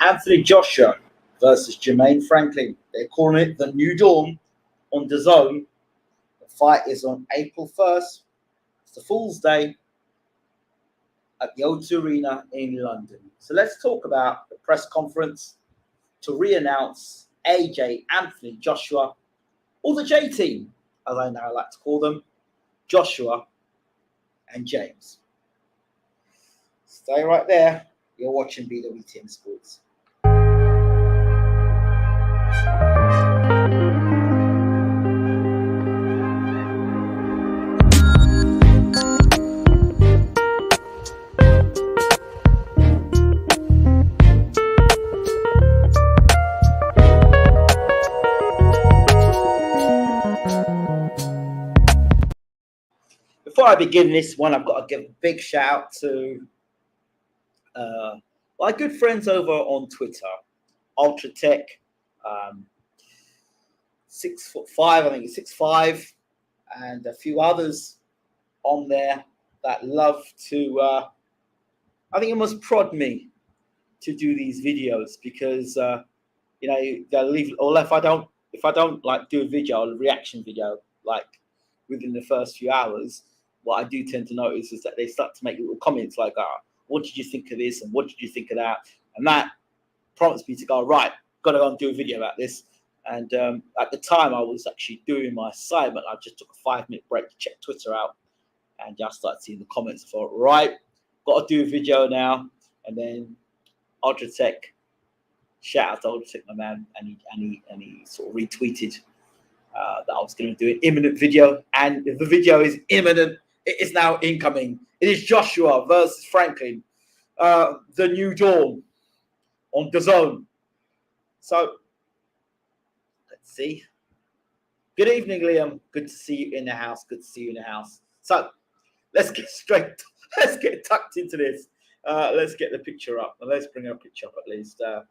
Anthony Joshua versus Jermaine Franklin. They're calling it the New Dawn on DAZN. The fight is on April 1st. It's the Fool's Day at the O2 Arena in London. So let's talk about the press conference to re-announce AJ, Anthony Joshua, or the J team, as I now like to call them, Joshua and James. Stay right there. You're watching BWTM Sports. Before I begin this one, I've got to give a big shout out to my good friends over on Twitter, Ultratech, 6'5", I think it's 6'5", and a few others on there that love to. I think it must prod me to do these videos because they'll leave. Or if I don't like do a video, a reaction video, like within the first few hours, what I do tend to notice is that they start to make little comments like, what did you think of this? And what did you think of that? And that prompts me to go, right, got to go and do a video about this. And at the time, I was actually doing my assignment. I just took a 5-minute break to check Twitter out. And just started seeing the comments. I thought, right, got to do a video now. And then Ultratech, shout out to Ultratech, my man. And he sort of retweeted that I was going to do an imminent video. And the video is imminent. It is now incoming. It is Joshua versus Franklin, the New Dawn on DAZN. So, let's see. Good evening, Liam. Good to see you in the house. Good to see you in the house. So, let's get tucked into this. Let's get the picture up. Let's bring our picture up at least. I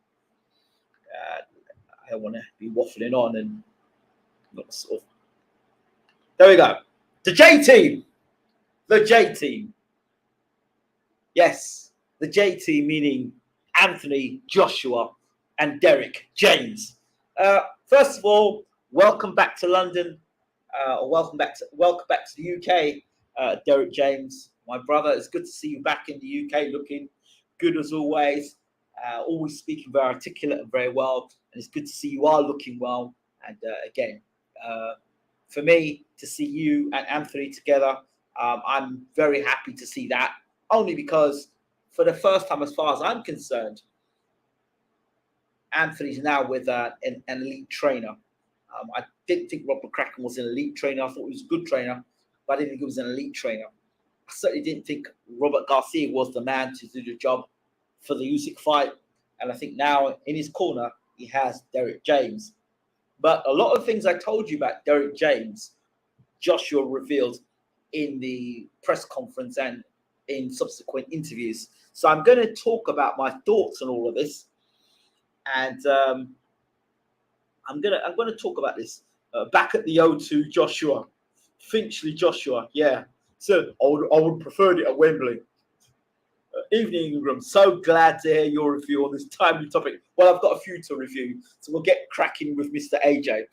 don't want to be waffling on and not sort of. There we go. The J team. The J team. Yes, the J team meaning Anthony, Joshua, and Derrick James. First of all, welcome back to London. Welcome back to the UK, Derrick James, my brother. It's good to see you back in the UK, looking good as always. Always speaking very articulate and very well. And it's good to see you are looking well. And again, for me to see you and Anthony together, I'm very happy to see that. Only because for the first time, as far as I'm concerned, Anthony's now with an elite trainer. I didn't think Rob McCracken was an elite trainer. I thought he was a good trainer, but I didn't think he was an elite trainer. I certainly didn't think Robert Garcia was the man to do the job for the Usyk fight. And I think now in his corner, he has Derrick James. But a lot of things I told you about Derrick James, Joshua revealed in the press conference and in subsequent interviews. So I'm going to talk about my thoughts on all of this. And I'm gonna talk about this back at the O2 Joshua, Finchley Joshua. Yeah, so I would prefer it at Wembley. Evening, Ingram. So glad to hear your review on this timely topic. Well, I've got a few to review, so we'll get cracking with Mr. AJ.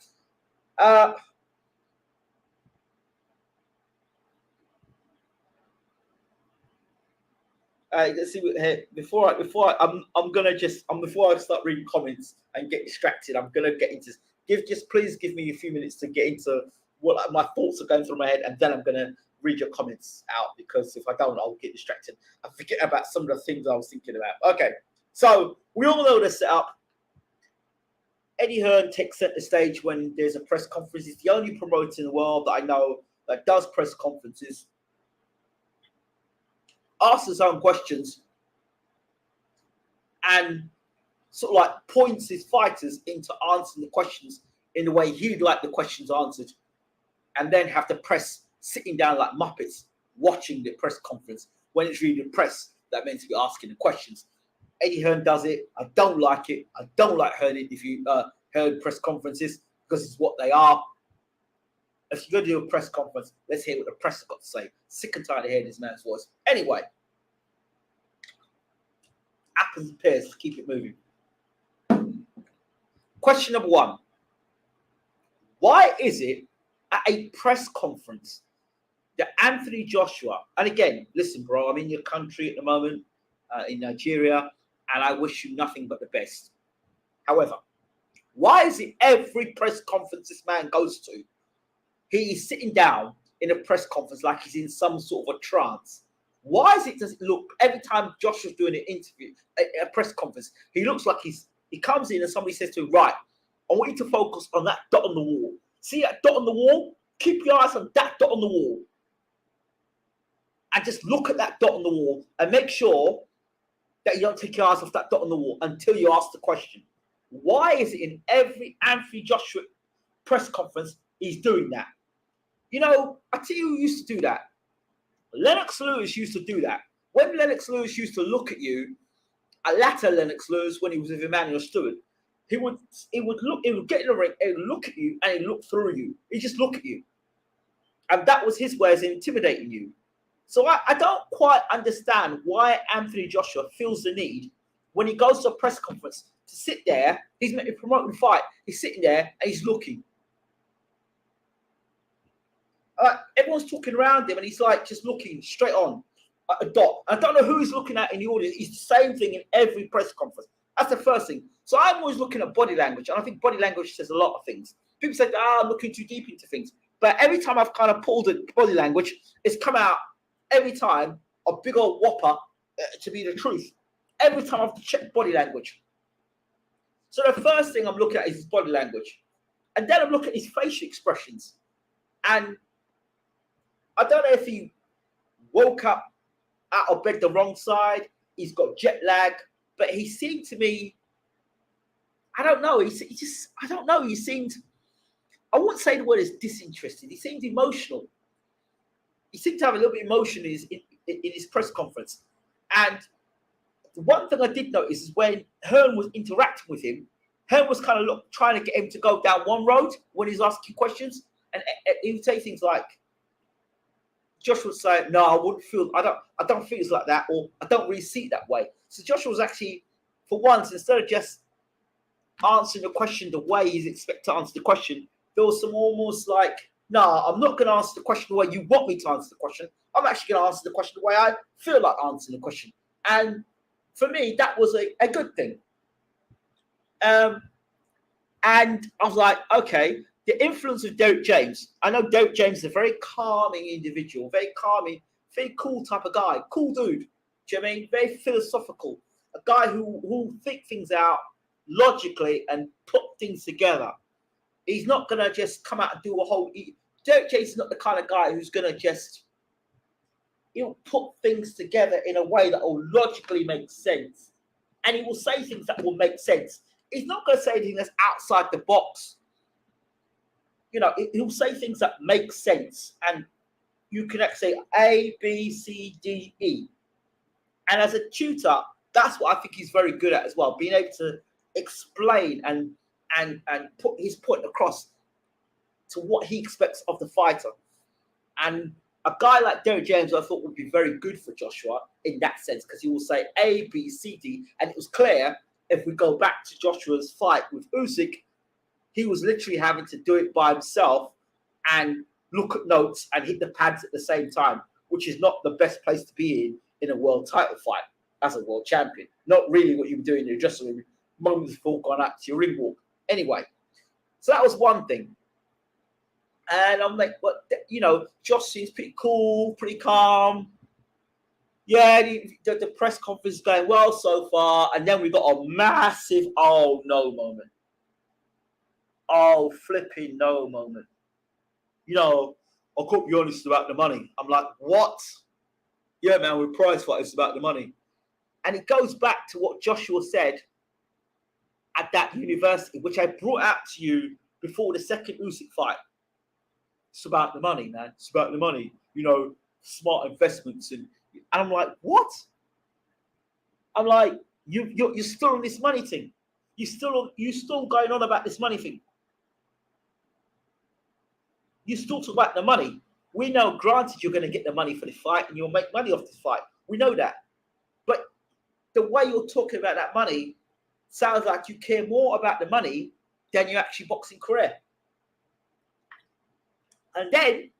Let's see here. Before I start reading comments and get distracted, I'm gonna get into please give me a few minutes to get into what my thoughts are going through my head, and then I'm gonna read your comments out, because if I don't, I'll get distracted. I forget about some of the things I was thinking about. Okay, so we all know the setup. Eddie Hearn takes center stage when there's a press conference. He's the only promoter in the world that I know that does press conferences. Asks his own questions and sort of like points his fighters into answering the questions in the way he'd like the questions answered, and then have the press sitting down like Muppets watching the press conference. When it's really the press that meant to be asking the questions. Eddie Hearn does it. I don't like it. I don't like heard press conferences, because it's what they are. If you're going to do a press conference, let's hear what the press have got to say. Sick and tired of hearing this man's voice. Anyway, apples and pears, let's keep it moving. Question number one. Why is it at a press conference that Anthony Joshua, and again, listen, bro, I'm in your country at the moment, in Nigeria, and I wish you nothing but the best. However, why is it every press conference this man goes to, he is sitting down in a press conference like he's in some sort of a trance? Why does it look, every time Joshua's doing an interview, a press conference, he looks like he comes in and somebody says to him, right, I want you to focus on that dot on the wall. See that dot on the wall? Keep your eyes on that dot on the wall. And just look at that dot on the wall and make sure that you don't take your eyes off that dot on the wall until you ask the question. Why is it in every Anthony Joshua press conference he's doing that? You know, I tell you who used to do that. Lennox Lewis used to do that. When Lennox Lewis used to look at you, a latter Lennox Lewis, when he was with Emmanuel Stewart, he would get in the ring, he would look at you, and he'd look through you. He'd just look at you. And that was his way of intimidating you. So I don't quite understand why Anthony Joshua feels the need when he goes to a press conference to sit there. He's meant to be promoting the fight. He's sitting there and he's looking. Everyone's talking around him and he's like just looking straight on at a dot. I don't know who he's looking at in the audience. It's the same thing in every press conference. That's the first thing. So I'm always looking at body language, and I think body language says a lot of things. People say, I'm looking too deep into things. But every time I've kind of pulled the body language, it's come out every time a big old whopper to be the truth. Every time I've checked body language. So the first thing I'm looking at is his body language. And then I'm looking at his facial expressions. And I don't know if he woke up out of bed the wrong side, he's got jet lag, but he seemed to me, I don't know, he just, I don't know, he seemed, I wouldn't say the word is disinterested, he seemed emotional. He seemed to have a little bit of emotion in his press conference. And the one thing I did notice is when Hearn was interacting with him, Hearn was kind of trying to get him to go down one road when he's asking questions. And he would say things like, Josh would say, no, I don't feel it's like that, or I don't really see it that way. So Joshua was actually, for once, instead of just answering the question the way he's expected to answer the question, there was some almost like, no, I'm not going to answer the question the way you want me to answer the question. I'm actually going to answer the question the way I feel like answering the question. And for me, that was a good thing. And I was like, okay, the influence of Derrick James. I know Derrick James is a very calming individual, very calming, very cool type of guy, cool dude. Do you know what I mean? Very philosophical, a guy who think things out logically and put things together. He's not going to just come out and do a whole... Derrick James is not the kind of guy who's going to just... He'll put things together in a way that will logically make sense. And he will say things that will make sense. He's not going to say anything that's outside the box. You know, he'll say things that make sense. And you can actually say A, B, C, D, E. And as a tutor, that's what I think he's very good at as well. Being able to explain and put his point across to what he expects of the fighter. And a guy like Derrick James, I thought would be very good for Joshua in that sense, because he will say A, B, C, D. And it was clear, if we go back to Joshua's fight with Usyk, he was literally having to do it by himself and look at notes and hit the pads at the same time, which is not the best place to be in a world title fight as a world champion. Not really what you were doing in your dressing room moments before going out to your ring walk. Anyway, so that was one thing. And I'm like, but you know, Josh seems pretty cool, pretty calm. Yeah, the press conference is going well so far. And then we got a massive oh no moment. Oh, flipping no moment. You know, I couldn't be honest about the money. I'm like, what? Yeah, man, we're prize fighters about the money. And it goes back to what Joshua said at that university, which I brought out to you before the second Usyk fight. It's about the money, man. It's about the money. You know, smart investments. And I'm like, what? I'm like, you're still on this money thing. You're still going on about this money thing. You still talk about the money. We know, granted, you're going to get the money for the fight and you'll make money off this fight. We know that. But the way you're talking about that money sounds like you care more about the money than your actual boxing career. And then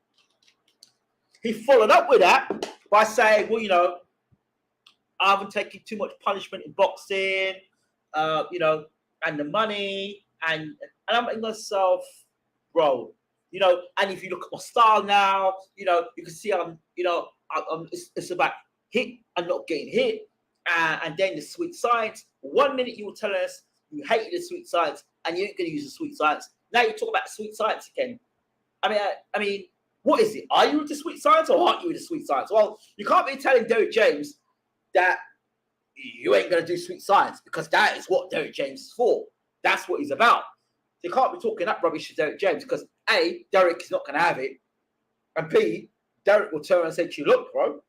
he followed up with that by saying, well, you know, I haven't taken too much punishment in boxing, you know, and the money, and I'm thinking to myself, bro, you know, and if you look at my style now, you know, you can see you know, it's about hit and not getting hit, and then the sweet science. 1 minute you were telling us you hated the sweet science and you ain't going to use the sweet science. Now you talk about sweet science again. I mean, what is it? Are you with the sweet science or aren't you with the sweet science? Well, you can't be telling Derrick James that you ain't going to do sweet science, because that is what Derrick James is for. That's what he's about. So you can't be talking that rubbish to Derrick James, because A, Derrick is not going to have it, and B, Derrick will turn around and say to you, look, bro,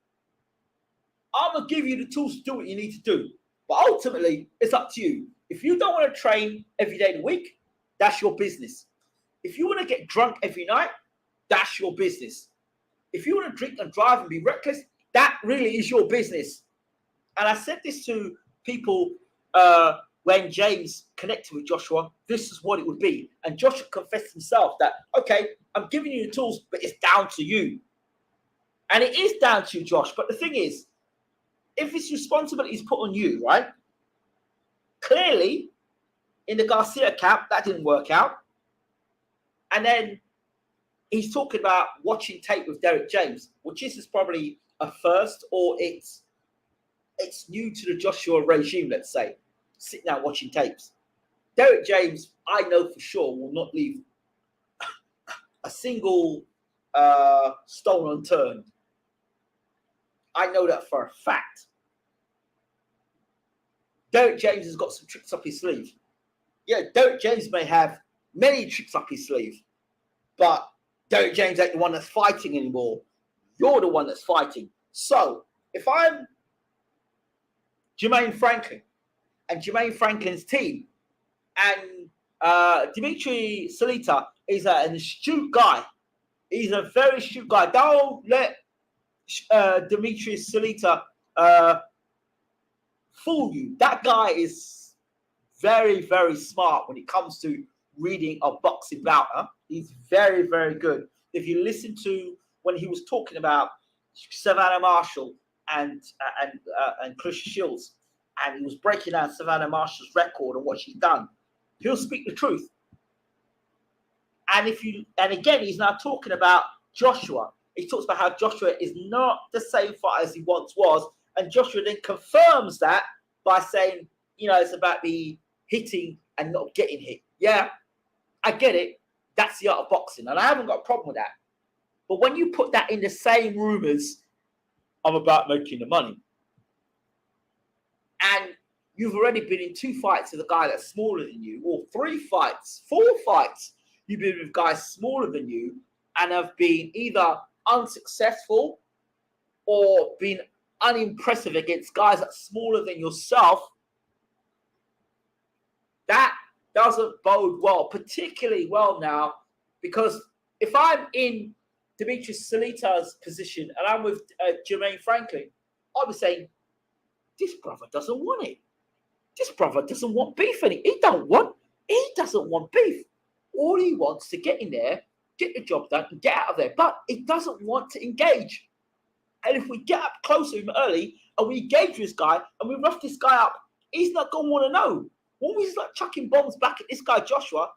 I'm going to give you the tools to do what you need to do. But ultimately, it's up to you. If you don't want to train every day of the week, that's your business. If you want to get drunk every night, that's your business. If you want to drink and drive and be reckless, that really is your business. And I said this to people when James connected with Joshua, this is what it would be. And Joshua confessed himself that, okay, I'm giving you the tools, but it's down to you. And it is down to you, Josh. But the thing is, if this responsibility is put on you, right? Clearly, in the Garcia camp, that didn't work out. And then he's talking about watching tape with Derrick James, which is probably a first, or it's new to the Joshua regime, let's say, sitting down watching tapes. Derrick James, I know for sure, will not leave a single stone unturned. I know that for a fact. Derrick James has got some tricks up his sleeve. Yeah, Derrick James may have many tricks up his sleeve, but Derrick James ain't the one that's fighting anymore. You're the one that's fighting. So if I'm Jermaine Franklin and Jermaine Franklin's team, and Dimitri Salita is an astute guy. He's a very astute guy. Don't let Dimitri Salita fool you. That guy is very, very smart when it comes to reading a boxing bout. He's very, very good. If you listen to when he was talking about Savannah Marshall and Chris Shields, and he was breaking down Savannah Marshall's record and what she's done, he'll speak the truth. And again, he's now talking about Joshua. He talks about how Joshua is not the same fighter as he once was, and Joshua then confirms that by saying, you know, it's about the hitting and not getting hit. Yeah, I get it. That's the art of boxing, and I haven't got a problem with that. But when you put that in the same room as I'm about making the money, and you've already been in 2 fights with a guy that's smaller than you, or 3 fights, 4 fights, you've been with guys smaller than you and have been either unsuccessful or been unimpressive against guys that's smaller than yourself, that doesn't bode well, particularly well now, because if I'm in Dimitri Salita's position and I'm with Jermaine Franklin, I'll be saying, this brother doesn't want it. This brother doesn't want beef in it. He doesn't want beef. All he wants to get in there, get the job done, and get out of there. But he doesn't want to engage. And if we get up close to him early and we engage with this guy and we rough this guy up, he's not going to want to know. When we start chucking bombs back at this guy, Joshua,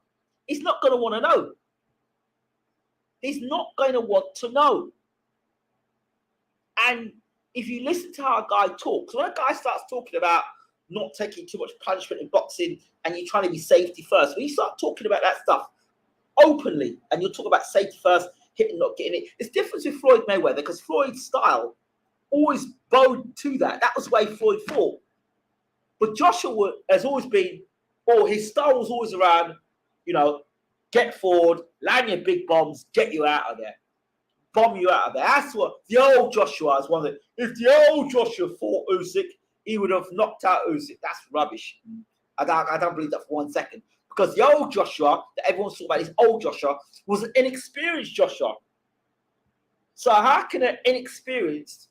he's not going to want to know. He's not going to want to know. And if you listen to how a guy talks, when a guy starts talking about not taking too much punishment in boxing and you're trying to be safety first, when you start talking about that stuff openly and you'll talk about safety first, hitting, not getting it, it's different with Floyd Mayweather, because Floyd's style always bowed to that. That was the way Floyd fought. But Joshua has always been, or his style was always around, you know, get forward, land your big bombs, get you out of there. Bomb you out of there. That's what the old Joshua is one of the. If the old Joshua fought Usyk, he would have knocked out Usyk. That's rubbish. I don't believe that for 1 second. Because the old Joshua that everyone's talking about, this old Joshua, was an inexperienced Joshua. So how can an inexperienced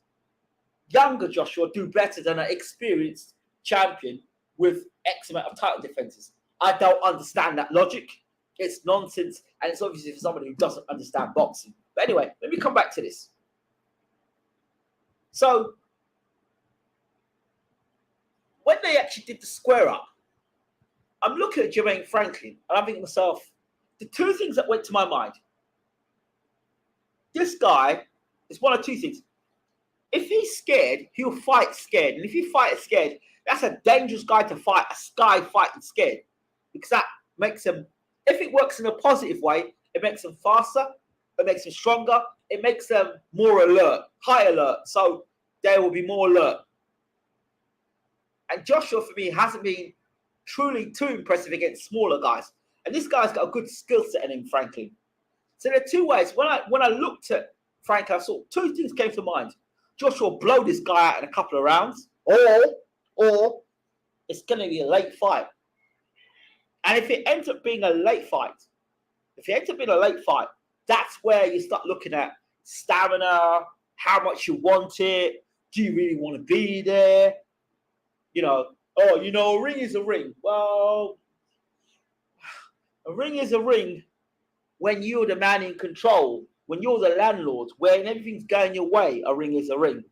younger Joshua do better than an experienced champion with X amount of title defenses? I don't understand that logic. It's nonsense, and it's obviously for somebody who doesn't understand boxing. But anyway, let me come back to this. So, when they actually did the square up, I'm looking at Jermaine Franklin, and I'm thinking to myself, the two things that went to my mind. This guy is one of two things. If he's scared, he'll fight scared. And if he fights scared, that's a dangerous guy to fight, a guy fighting scared. Because that makes him, if it works in a positive way, it makes him faster, it makes him stronger, it makes them more alert, high alert. So they will be more alert. And Joshua, for me, hasn't been truly too impressive against smaller guys. And this guy's got a good skill set in him, Franklin. So there are two ways. When I looked at Franklin, I saw two things came to mind. Joshua blow this guy out in a couple of rounds, or it's going to be a late fight. And if it ends up being a late fight, that's where you start looking at stamina, how much you want it, do you really want to be there? You know, a ring is a ring. Well, a ring is a ring when you're the man in control, when you're the landlord, when everything's going your way, a ring is a ring.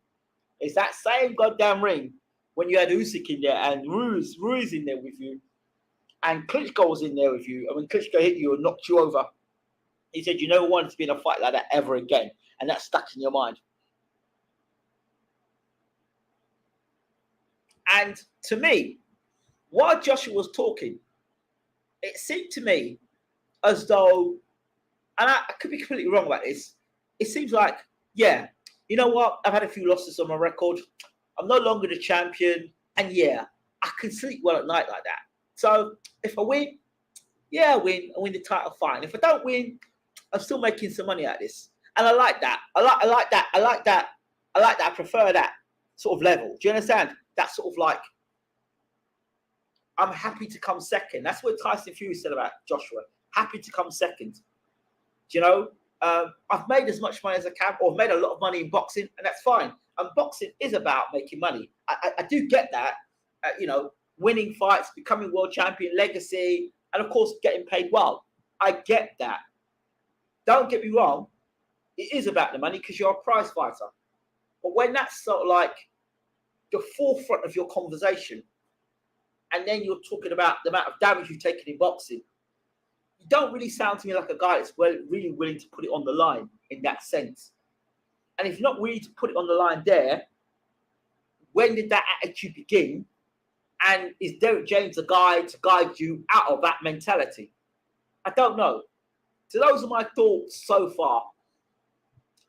It's that same goddamn ring when you had Usyk in there and Ruiz in there with you, and Klitschko was in there with you, and when Klitschko hit you and knocked you over, he said, you never wanted to be in a fight like that ever again, and that stuck in your mind. And to me, while Joshua was talking, it seemed to me as though, and I could be completely wrong about this, it seems like, yeah, you know what? I've had a few losses on my record. I'm no longer the champion. And yeah, I can sleep well at night like that. So if I win, yeah, I win the title, fine. If I don't win, I'm still making some money out of this. And I like that. I like that. I prefer that sort of level. Do you understand? That sort of like, I'm happy to come second. That's what Tyson Fury said about Joshua. Happy to come second. You know, I've made as much money as I can, or made a lot of money in boxing, and that's fine. And boxing is about making money. I do get that, you know, winning fights, becoming world champion, legacy, and of course, getting paid well. I get that. Don't get me wrong. It is about the money because you're a prize fighter. But when that's sort of like the forefront of your conversation, and then you're talking about the amount of damage you've taken in boxing, you don't really sound to me like a guy that's really willing to put it on the line in that sense. And if you're not willing to put it on the line there, when did that attitude begin? And is Derrick James a guy to guide you out of that mentality? I don't know. So those are my thoughts so far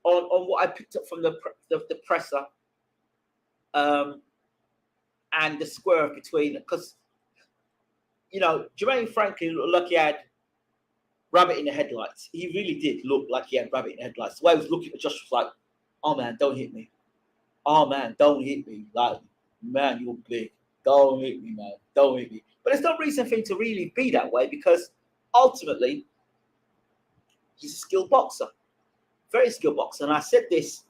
on what I picked up from the presser and the square between, because, you know, Jermaine Franklin looked like he had rabbit in the headlights. He really did look like he had rabbit in the headlights. The way he was looking at Josh was like, oh man, don't hit me. Oh man, don't hit me. Like, man, you're big. Don't hit me, man. Don't hit me. But there's no reason for him to really be that way, because ultimately, he's a skilled boxer. Very skilled boxer. And I said this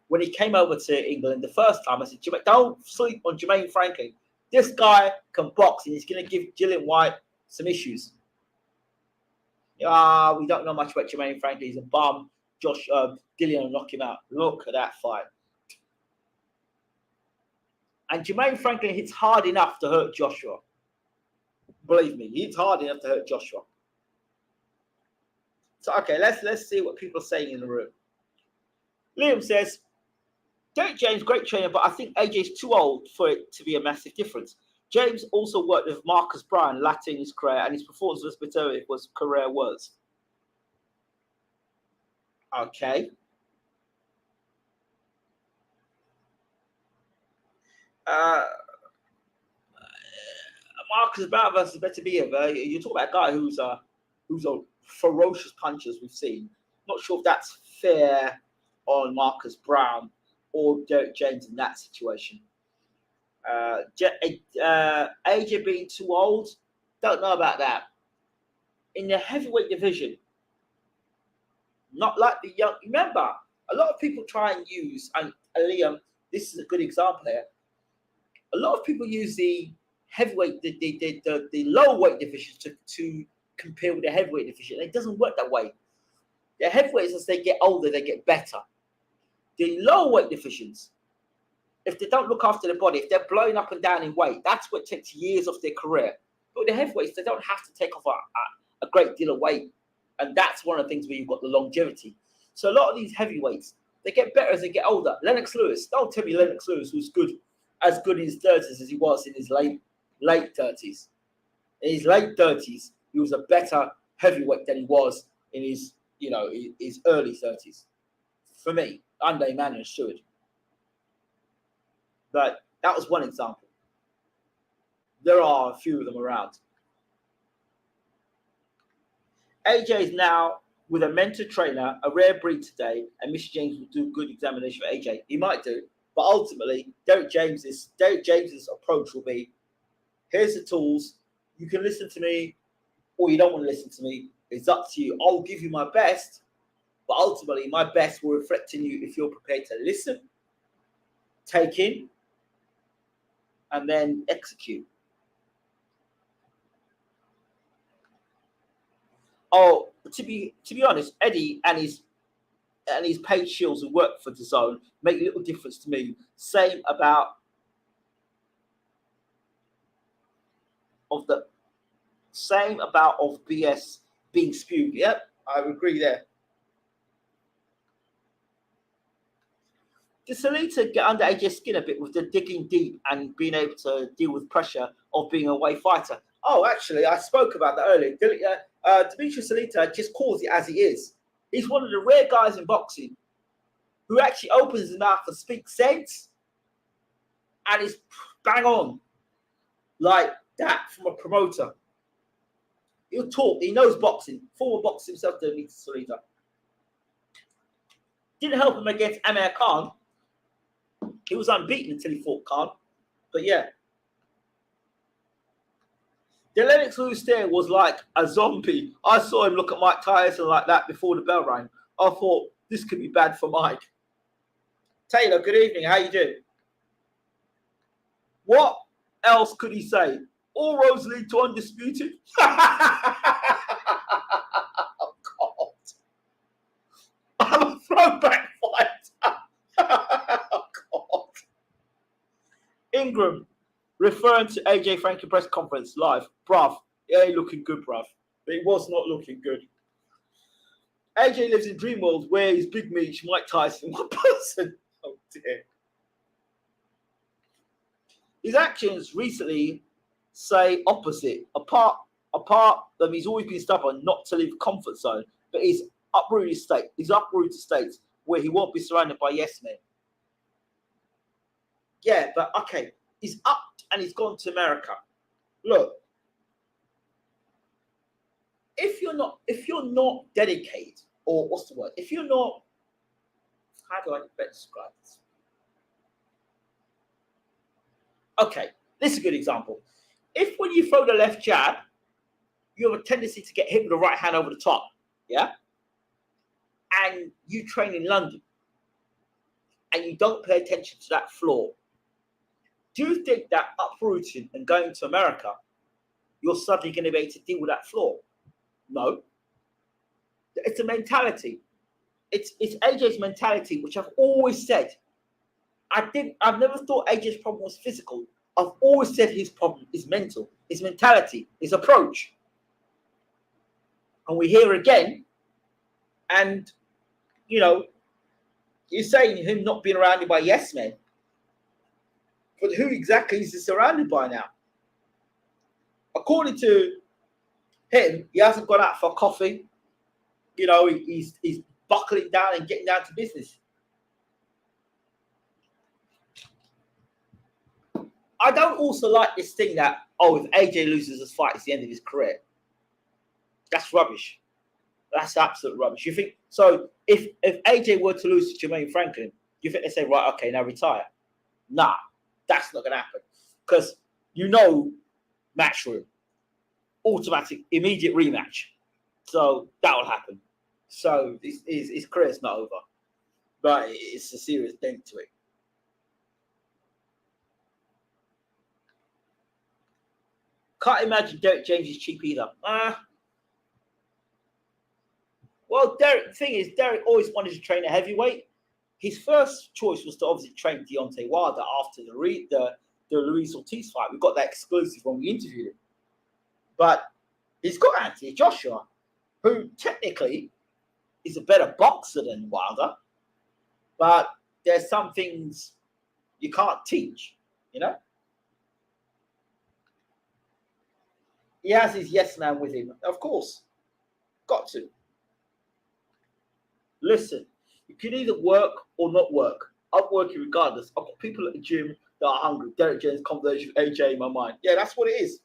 when he came over to England the first time. I said, don't sleep on Jermaine Franklin. This guy can box, and he's going to give Dillian Whyte some issues. We don't know much about Jermaine Franklin. He's a bum. Dillian will knock him out. Look at that fight. And Jermaine Franklin hits hard enough to hurt Joshua. Believe me, he hits hard enough to hurt Joshua. So, okay, let's see what people are saying in the room. Liam says, Derrick James, great trainer, but I think AJ's too old for it to be a massive difference. James also worked with Marcus Bryan later in his career, and his performance was career worse. Okay. Marcus Bryan versus Beterbiev. You talk about a guy who's a ferocious puncher, as we've seen. Not sure if that's fair on Marcus Bryan or Derrick James in that situation. AJ being too old, don't know about that. In the heavyweight division, not like the young. Remember, a lot of people try and use, and Liam, this is a good example here. A lot of people use the heavyweight, the lower weight divisions to compare with the heavyweight division. It doesn't work that way. The heavyweights, as they get older, they get better. The lower weight divisions, if they don't look after their body, if they're blowing up and down in weight, that's what takes years of their career. But the heavyweights, they don't have to take off a great deal of weight. And that's one of the things where you've got the longevity. So a lot of these heavyweights, they get better as they get older. Lennox Lewis, don't tell me Lennox Lewis was as good in his 30s as he was in his late 30s. In his late 30s, he was a better heavyweight than he was in his, his early 30s. For me, under Emmanuel Stewart. But that was one example. There are a few of them around. AJ is now with a mentor trainer, a rare breed today, and Mr. James will do a good examination for AJ. He might do, but ultimately, Derrick James's approach will be, here's the tools, you can listen to me, or you don't want to listen to me. It's up to you. I'll give you my best, but ultimately, my best will reflect in you if you're prepared to listen, take in, and then execute. Oh, to be honest, Eddie and his paid shields who work for the Zone make little difference to me. Same about BS being spewed. Yep, I agree there. Did Salita get under AJ's skin a bit with the digging deep and being able to deal with pressure of being a away fighter? Oh, actually, I spoke about that earlier. Dimitri Salita just calls it as he is. He's one of the rare guys in boxing who actually opens his mouth and speaks sense and is bang on like that from a promoter. He'll talk. He knows boxing. Former boxer himself, Dimitri Salita. Didn't help him against Amir Khan. He was unbeaten until he fought Khan. But yeah. The Lennox Lewis there was like a zombie. I saw him look at Mike Tyson like that before the bell rang. I thought, this could be bad for Mike. Taylor, good evening. How you doing? What else could he say? All roads lead to undisputed. Oh, God. I'm a throwback fighter. Oh, God. Ingram. Referring to AJ Frankie press conference live. Bruv, he ain't looking good, bruv. But he was not looking good. AJ lives in dream world where he's big Meech, Mike Tyson, one person. Oh, dear. His actions recently say opposite. Apart that he's always been stubborn not to leave comfort zone, but he's uprooted to states where he won't be surrounded by yes men. Yeah, but okay. He's up and he's gone to America. Look, if you're not dedicated, or what's the word? If you're not, how do I best describe this? Okay, this is a good example. If when you throw the left jab, you have a tendency to get hit with the right hand over the top, yeah? And you train in London, and you don't pay attention to that floor, do you think that uprooting and going to America, you're suddenly going to be able to deal with that flaw? No. It's a mentality. It's AJ's mentality, which I've always said. I've never thought AJ's problem was physical. I've always said his problem is mental, his mentality, his approach. And we're here again, and you're saying him not being surrounded by yes men. But who exactly is he surrounded by now? According to him, he hasn't gone out for coffee. He's buckling down and getting down to business. I don't also like this thing that, if AJ loses this fight, it's the end of his career. That's rubbish. That's absolute rubbish. You think so? If AJ were to lose to Jermaine Franklin, you think they say, right, okay, now retire? Nah. That's not going to happen because matchroom, automatic, immediate rematch. So that will happen. So his career's not over, but it's a serious dent to it. Can't imagine Derrick James is cheap either. Well, Derrick, the thing is, Derrick always wanted to train a heavyweight. His first choice was to obviously train Deontay Wilder after the Luis Ortiz fight. We got that exclusive when we interviewed him. But he's got Anthony Joshua, who technically is a better boxer than Wilder. But there's some things you can't teach, you know? He has his yes man with him. Of course. Got to. Listen, you can either work or not work. I'm working regardless. I've got people at the gym that are hungry. Derrick James conversation with AJ in my mind. Yeah, that's what it is.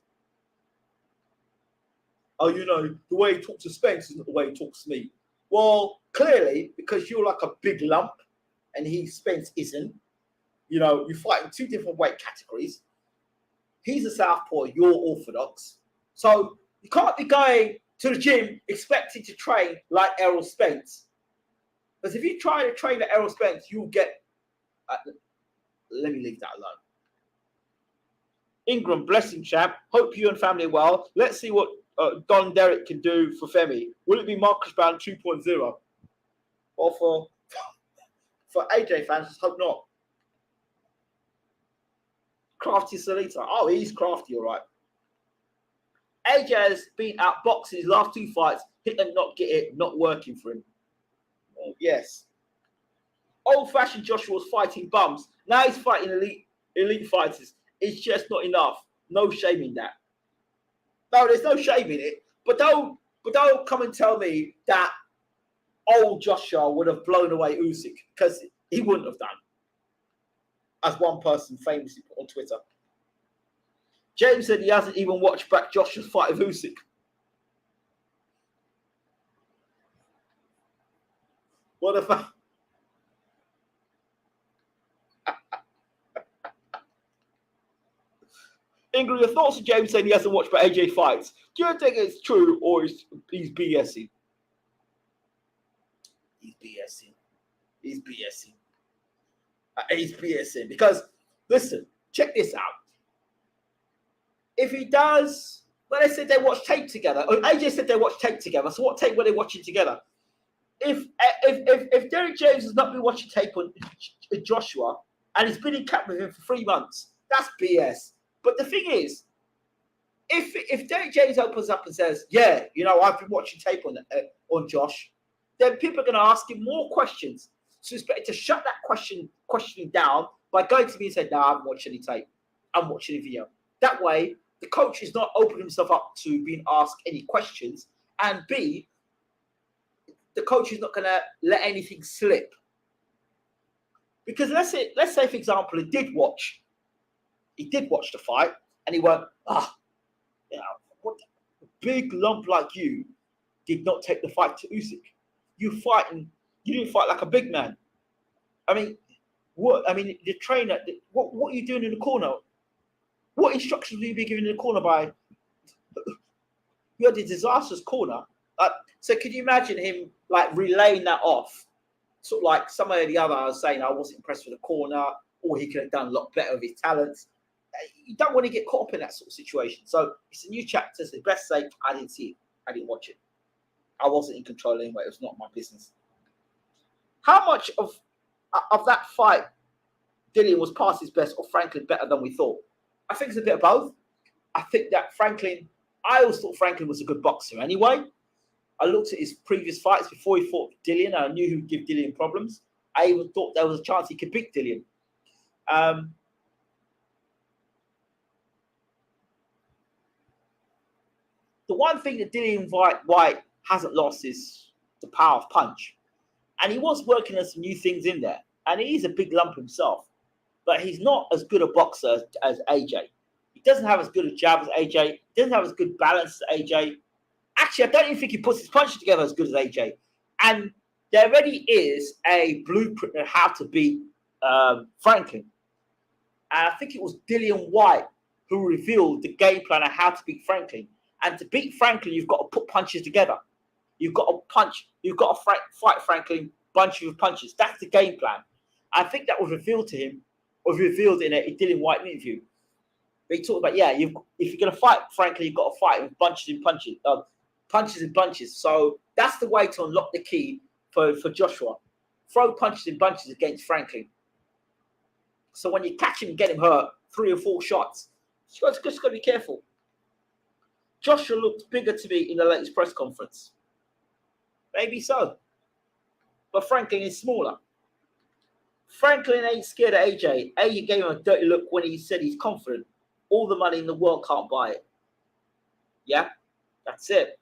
Oh, you know, the way he talks to Spence isn't the way he talks to me. Well, clearly, because you're like a big lump and Spence isn't, you know, you fight in two different weight categories. He's a southpaw, you're orthodox. So you can't be going to the gym expecting to train like Errol Spence. Because if you try to train like Errol Spence, you'll get... let me leave that alone. Ingram, blessing, champ. Hope you and family are well. Let's see what Don Derrick can do for Femi. Will it be Marcus Brown 2.0? Or for AJ fans, just hope not. Crafty Salita. Oh, he's crafty, all right. AJ has been outboxed his last two fights. Hit and not get it, not working for him. Oh, yes. Old-fashioned Joshua was fighting bums. Now he's fighting elite fighters. It's just not enough. No shame in that. No, there's no shame in it. But don't come and tell me that old Joshua would have blown away Usyk, because he wouldn't have done. As one person famously put on Twitter. James said he hasn't even watched back Joshua's fight with Usyk. What about... Ingrid, your thoughts on James saying he hasn't watched back AJ fights? Do you think it's true or he's BSing? He's BSing. He's BSing. He's BSing. Because, listen, check this out. If he does, well, they said they watched tape together. Or AJ said they watched tape together. So what tape were they watching together? If Derrick James has not been watching tape on Joshua and he's been in camp with him for 3 months, that's BS. But the thing is, if Derrick James opens up and says, yeah, you know, I've been watching tape on Josh, then people are going to ask him more questions. So it's better to shut that questioning down by going to me and saying, no, I haven't watched any tape. I'm watching a video. That way, the coach is not opening himself up to being asked any questions. And B, the coach is not going to let anything slip. Because let's say, for example, he did watch the fight and he went, you know, what a big lump like you did not take the fight to Usyk. You didn't fight like a big man. I mean, the trainer, what are you doing in the corner? What instructions will you be given in the corner by? You had a disastrous corner. So could you imagine him like relaying that off? Sort of like some of the others saying, I wasn't impressed with the corner, or he could have done a lot better with his talents. You don't want to get caught up in that sort of situation. So it's a new chapter. So best sake, I didn't see it. I didn't watch it. I wasn't in control anyway. It was not my business. How much of that fight Dillian was past his best or Franklin better than we thought? I think it's a bit of both. I think that I always thought Franklin was a good boxer anyway. I looked at his previous fights before he fought Dillian, and I knew he would give Dillian problems. I even thought there was a chance he could beat Dillian. The one thing that Dillian White hasn't lost is the power of punch. And he was working on some new things in there. And he's a big lump himself. But he's not as good a boxer as AJ. He doesn't have as good a jab as AJ. He doesn't have as good balance as AJ. Actually, I don't even think he puts his punches together as good as AJ. And there already is a blueprint on how to beat Franklin. And I think it was Dillian White who revealed the game plan on how to beat Franklin. And to beat Franklin, you've got to put punches together. You've got to punch. You've got to fight Franklin, bunch of punches. That's the game plan. I think that was revealed to him, or revealed in a Dillian White interview. They talk about, yeah, if you're going to fight Franklin, you've got to fight with punches and punches. So that's the way to unlock the key for Joshua. Throw punches and bunches against Franklin. So when you catch him and get him hurt, 3 or 4 shots, you just got to be careful. Joshua looked bigger to me in the latest press conference. Maybe so. But Franklin is smaller. Franklin ain't scared of AJ. AJ gave him a dirty look when he said he's confident. All the money in the world can't buy it. Yeah, that's it.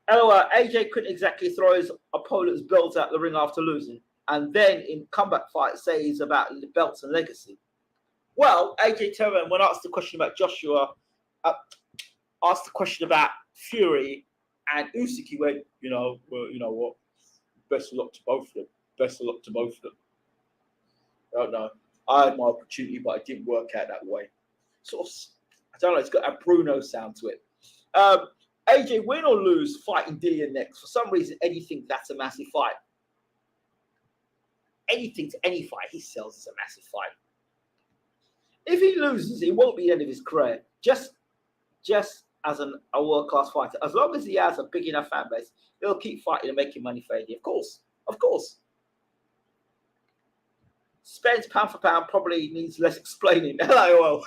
LOL, AJ couldn't exactly throw his opponent's belt out the ring after losing. And then in comeback fight says about the belts and legacy. Well, AJ Terran, when asked the question about Joshua, asked the question about Fury and Usyk, he went, well, you know what? Best of luck to both of them. Best of luck to both of them. I don't know. I had my opportunity, but it didn't work out that way. Sort of, I don't know, it's got a Bruno sound to it. AJ, win or lose, fighting Dillian next. For some reason, Eddie thinks that's a massive fight. Eddie thinks any fight he sells is a massive fight. If he loses, it won't be the end of his career. Just as a world-class fighter. As long as he has a big enough fan base, he'll keep fighting and making money for Eddie. Of course. Spence pound for pound probably needs less explaining. LOL.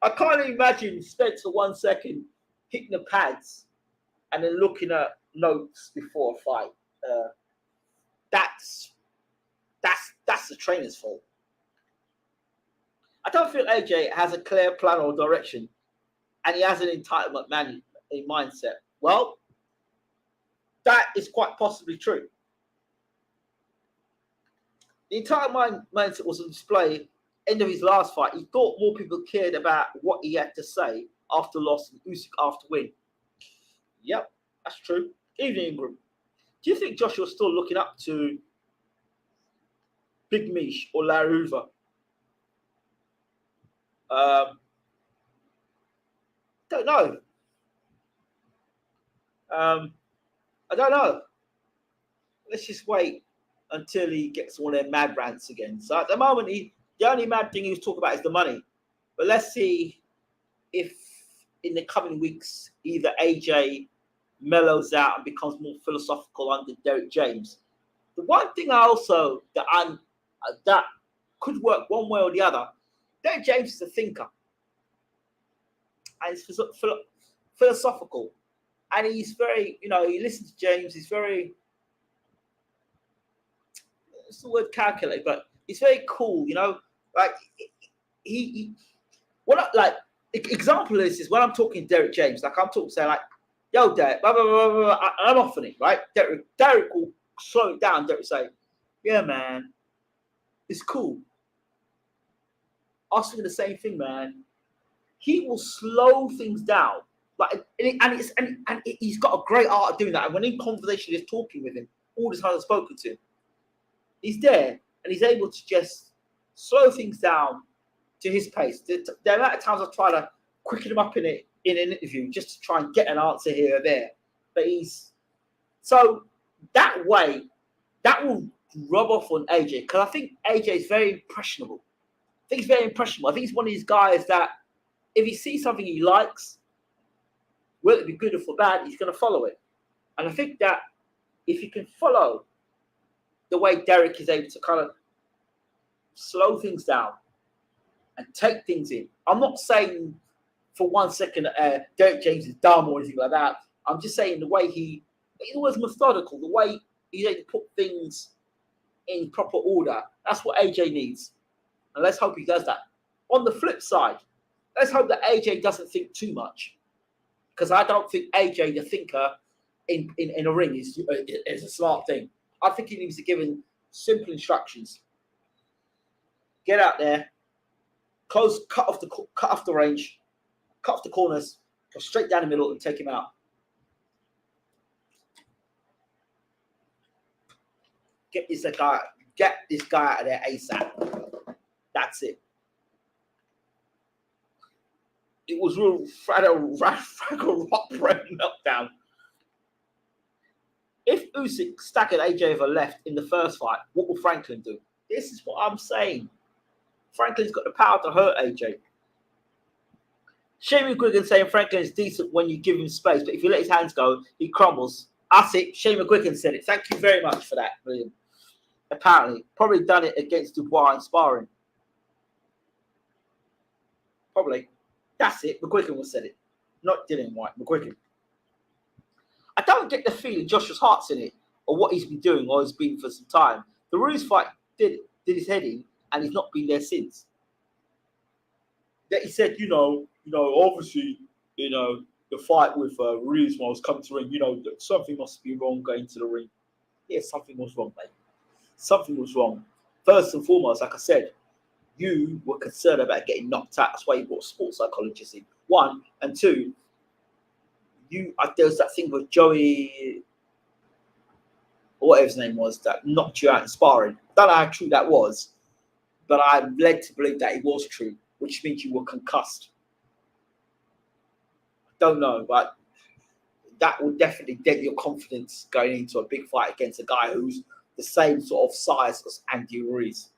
I can't imagine Spence for 1 second hitting the pads and then looking at notes before a fight. That's the trainer's fault. I don't feel AJ has a clear plan or direction, and he has an entitlement mindset. Well, that is quite possibly true. The entitlement mindset was on display end of his last fight. He thought more people cared about what he had to say after loss and Usyk after win. Yep, that's true. Evening, Ingram. Do you think Joshua's still looking up to Big Mish or Larry Hoover? Don't know. I don't know. Let's just wait until he gets one of their mad rants again. So at the moment, the only mad thing he was talking about is the money. But let's see if in the coming weeks either AJ mellows out and becomes more philosophical under Derrick James. The one thing that could work one way or the other, Derrick James is a thinker. And he's philosophical. And he's very, he listens to James. He's very, it's the word calculate, but he's very cool, Like, example is when I'm talking to Derrick James, like I'm talking, saying like, yo, Derrick, blah, blah, blah, blah, blah. I'm off on it, right? Derrick will slow it down. Derrick will say, yeah, man, it's cool. Asking the same thing, man. He will slow things down. Like, and he's got a great art of doing that. And when in conversation, just talking with him, all the time I've spoken to him, he's there and he's able to just slow things down to his pace. The amount of times I've tried to quicken him up in an interview just to try and get an answer here or there. But so that way, that will rub off on AJ, because I think AJ is very impressionable. I think he's one of these guys that if he sees something he likes, whether it be good or for bad, he's going to follow it. And I think that if you can follow the way Derrick is able to kind of slow things down and take things in. I'm not saying for 1 second Derrick James is dumb or anything like that. I'm just saying the way he was methodical, the way he's able to put things in proper order. That's what AJ needs. And let's hope he does that. On the flip side, let's hope that AJ doesn't think too much. Because I don't think AJ, the thinker in a ring, is a smart thing. I think he needs to give him simple instructions. Get out there, cut off the range, cut off the corners, go straight down the middle and take him out. Get this guy out of there ASAP. That's it. It was real Fraggle Rock brain meltdown. If Usyk staggered AJ over left in the first fight, what will Franklin do? This is what I'm saying. Franklin's got the power to hurt AJ. Shane McGuigan saying Franklin is decent when you give him space, but if you let his hands go, he crumbles. That's it. Shane McGuigan said it. Thank you very much for that, William. Apparently, probably done it against Dubois in sparring. Probably. That's it. McGuigan was said it. Not Dillian Whyte. McGuigan. I don't get the feeling Joshua's heart's in it, or what he's been doing, or he's been for some time. The Ruiz fight did his head in, and he's not been there since. That he said, obviously, the fight with Ruiz when I was coming to the ring, that something must be wrong going to the ring. Yeah, something was wrong, mate. Something was wrong. First and foremost, like I said, you were concerned about getting knocked out. That's why you brought sports psychologists in. One, and two, there was that thing with Joey, or whatever his name was, that knocked you out in sparring. I don't know how true that was, but I'm led to believe that it was true, which means you were concussed. I don't know, but that will definitely dent your confidence going into a big fight against a guy who's the same sort of size as Andy Ruiz.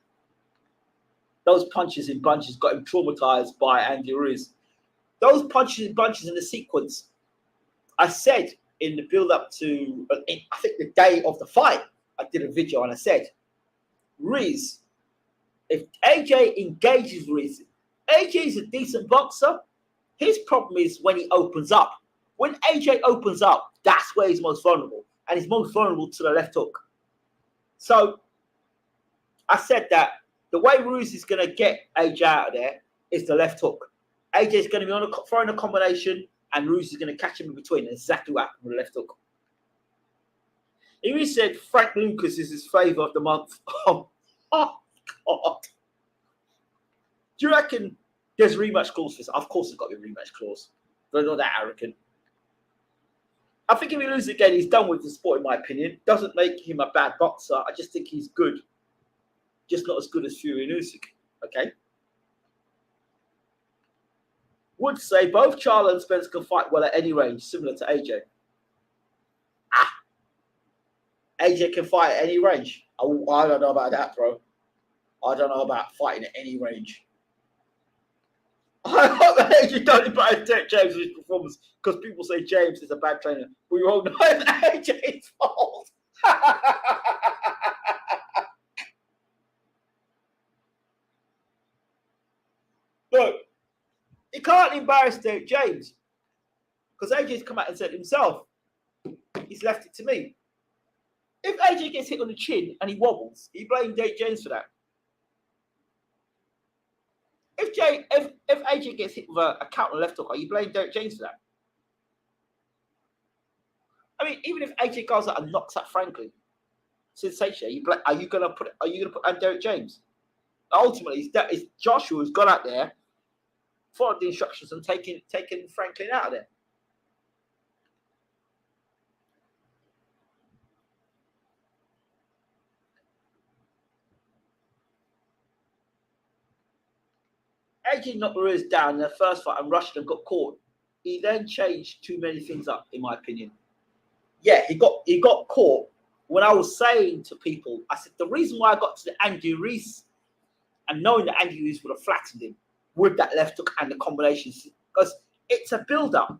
Those punches in bunches got him traumatized by Andy Ruiz. Those punches in bunches in the sequence, I said in the build-up to, I think the day of the fight, I did a video and I said, Ruiz, if AJ engages Ruiz, AJ is a decent boxer. His problem is when he opens up. When AJ opens up, that's where he's most vulnerable. And he's most vulnerable to the left hook. So I said that the way Ruiz is going to get AJ out of there is the left hook. AJ is going to be throwing a combination, and Ruiz is going to catch him in between. Exactly what happened with the left hook. He said Frank Lucas is his favour of the month. Oh, God. Do you reckon there's a rematch clause for this? Of course there's got to be a rematch clause. They're not that arrogant. I think if he loses again, he's done with the sport, in my opinion. Doesn't make him a bad boxer. I just think he's good. Just not as good as Fury and Usyk. Okay? Would say both Charlo and Spence can fight well at any range, similar to AJ. AJ can fight at any range. I don't know about that, bro. I don't know about fighting at any range. I hope that AJ don't invite Derek James' performance because people say James is a bad trainer. We all know it's AJ's fault. Look, he can't embarrass Derek James because AJ's come out and said himself, he's left it to me. If AJ gets hit on the chin and he wobbles, he blames Derek James for that. If AJ gets hit with a counter left hook, are you blaming Derek James for that? I mean, even if AJ goes out and knocks out Franklin, sensation, are you gonna put on Derek James? Ultimately, it's Joshua who's gone out there, followed the instructions, and taken Franklin out of there. AJ knocked Ruiz down in the first fight and rushed and got caught. He then changed too many things up, in my opinion. Yeah, he got caught. When I was saying to people, I said the reason why I got to the Andy Ruiz and knowing that Andy Ruiz would have flattened him with that left hook and the combinations, because it's a build-up.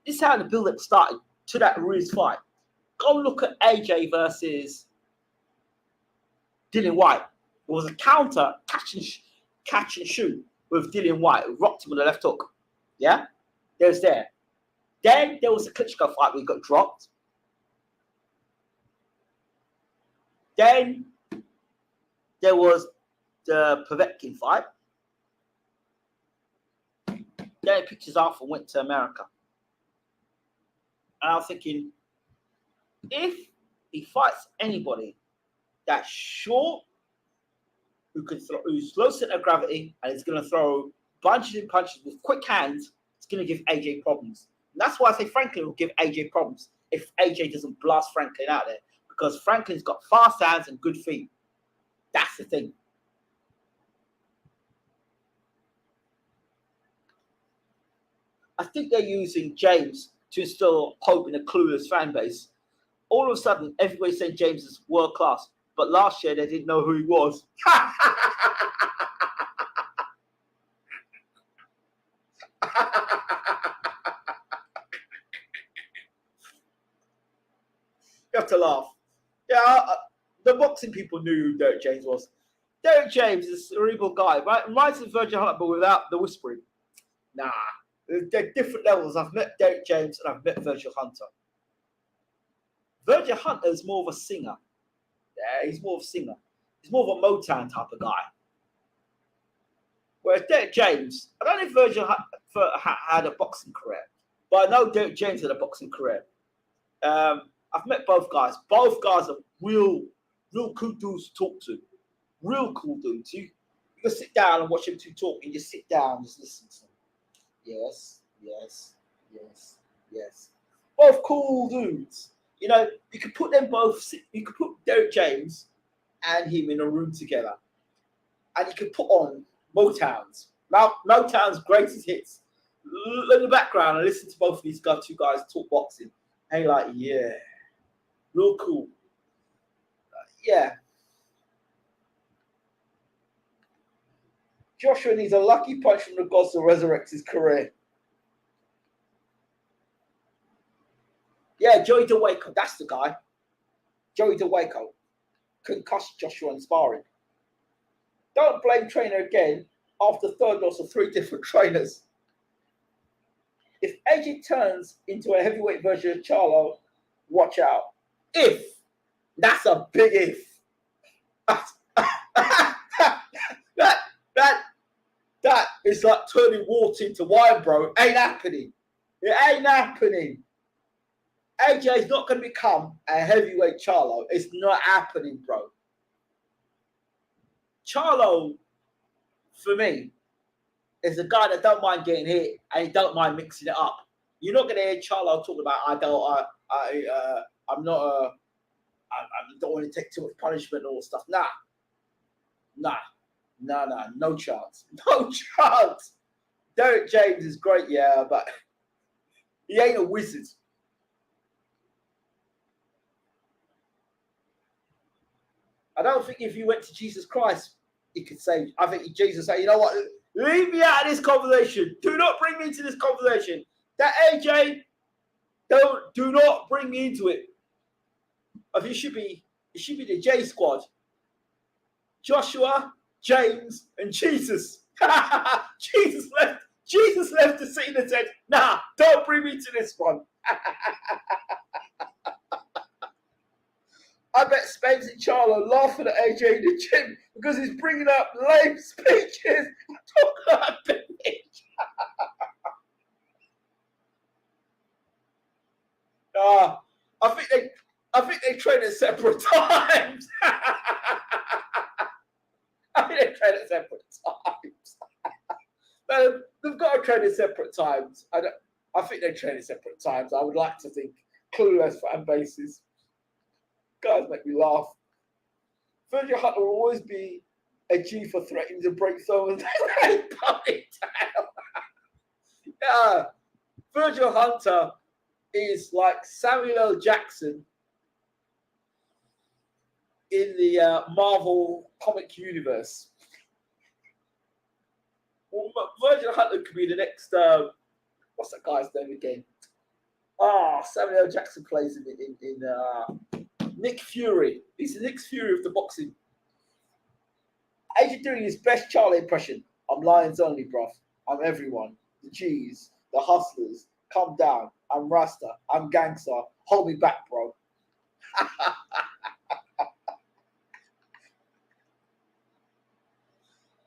This is how the build-up started to that Ruiz fight. Go look at AJ versus Dillian Whyte. It was a counter catch and shoot with Dillian Whyte, who rocked him with a left hook. Yeah? There's there. Then there was a Klitschko fight where he got dropped. Then there was the Povetkin fight. Then he picked his off and went to America. And I was thinking, if he fights anybody that's short, who's low center of gravity, and is going to throw bunches and punches with quick hands, it's going to give AJ problems. And that's why I say Franklin will give AJ problems if AJ doesn't blast Franklin out there, because Franklin's got fast hands and good feet. That's the thing. I think they're using James to instill hope in a clueless fan base. All of a sudden, everybody said James is world class. But last year, they didn't know who he was. You have to laugh. Yeah, the boxing people knew who Derrick James was. Derrick James is a cerebral guy, right? Reminds me of Virgil Hunter, but without the whispering. Nah, they're different levels. I've met Derrick James and I've met Virgil Hunter. Virgil Hunter is more of a singer. Yeah, he's more of a singer. He's more of a Motown type of guy. Whereas Derrick James, I don't know if Virgil Hunter had a boxing career, but I know Derrick James had a boxing career. I've met both guys. Both guys are real cool dudes to talk to. Real cool dudes. You can sit down and watch them two talk, and you just sit down and just listen to them. Yes, yes, yes, yes. Both cool dudes. You know, you could put them both. You could put Derrick James and him in a room together, and you could put on Motown's greatest hits. Look in the background and listen to both of these two guys talk boxing. And you're like, yeah, real cool. Yeah. Joshua needs a lucky punch from the gods to resurrect his career. Yeah, Joey DeWaco, that's the guy. Joey DeWaco concussed Joshua in sparring. Don't blame trainer again after third loss of 3 different trainers. If AJ turns into a heavyweight version of Charlo, watch out. If. That's a big if. That is like turning water into wine, bro. Ain't happening. It ain't happening. AJ is not going to become a heavyweight Charlo. It's not happening, bro. Charlo, for me, is a guy that don't mind getting hit and he don't mind mixing it up. You're not going to hear Charlo talking about I don't want to take too much punishment and all stuff. Nah, no chance. No chance. Derrick James is great, yeah, but he ain't a wizard. I don't think if you went to Jesus Christ, he could say, I think Jesus said, you know what, leave me out of this conversation. Do not bring me into this conversation. That AJ, do not bring me into it. I think it should be the J squad. Joshua, James, and Jesus. Jesus left the scene and said, nah, don't bring me to this one. I bet Spence and Charlo laughing at AJ in the gym because he's bringing up lame speeches. Talk about the bitch. I think they train at separate times. I think they train at separate times. No, they've got to train at separate times. I think they train at separate times. I would like to think clueless fan bases. Guys make me laugh. Virgil Hunter will always be a G for threatening to break someone's ponytail. Yeah, Virgil Hunter is like Samuel L. Jackson in the Marvel comic universe. Well, Virgil Hunter could be the next. What's that guy's name again? Samuel L. Jackson plays in Nick Fury. He's the Nick Fury of the boxing. AJ doing his best Charlie impression. I'm Lions only, bruv. I'm everyone. The G's, the hustlers. Come down. I'm Rasta. I'm gangster. Hold me back, bro.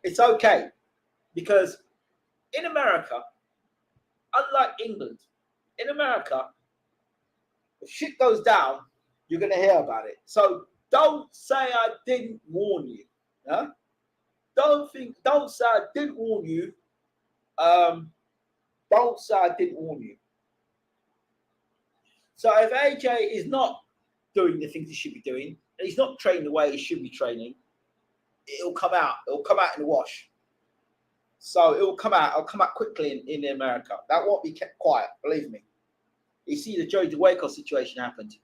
It's okay. Because in America, unlike England, in America, if shit goes down, you're going to hear about it. So don't say I didn't warn you. Huh? Don't say I didn't warn you. Don't say I didn't warn you. So if AJ is not doing the things he should be doing, and he's not training the way he should be training, it'll come out. It'll come out in the wash. So it will come out. It'll come out quickly in America. That won't be kept quiet. Believe me. You see the Joey DeWaco situation happened.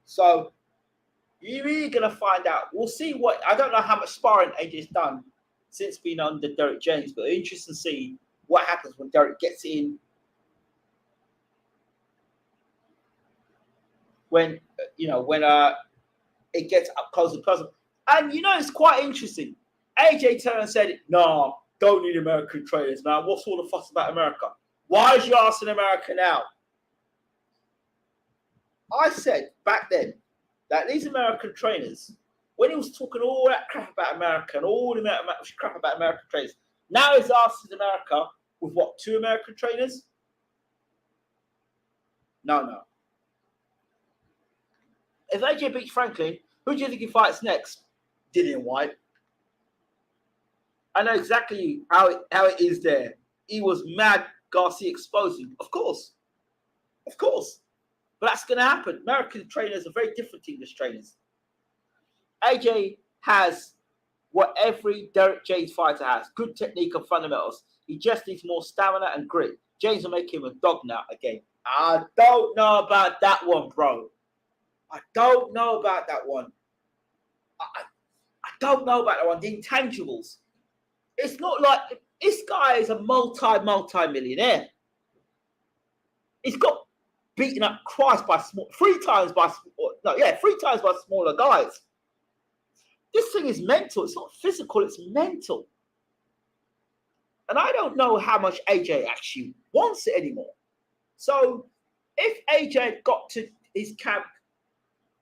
So you're really going to find out. We'll see what, I don't know how much sparring AJ's done since being under Derrick James, but it's interesting to see what happens when Derrick gets in. When, it gets up close and personal. And, it's quite interesting. AJ turned and said, no, don't need American trainers, man. What's all the fuss about America? Why is you asking America now? I said back then that these American trainers, when he was talking all that crap about America and all the crap about American trainers, now he's asking America with what, 2 American trainers? No. If AJ beats Franklin, who do you think he fights next? Dillian White. I know exactly how it is there. He was mad Garcia exposing. Of course. But that's going to happen. American trainers are very different to English trainers. AJ has what every Derrick James fighter has. Good technique and fundamentals. He just needs more stamina and grit. James will make him a dog now again. I don't know about that one, bro. I don't know about that one. I don't know about that one. The intangibles. It's not like this guy is a multi-millionaire. He's got beaten up twice by 3 times by smaller guys. This thing is mental. It's not physical. It's mental. And I don't know how much AJ actually wants it anymore. So if AJ got to his camp,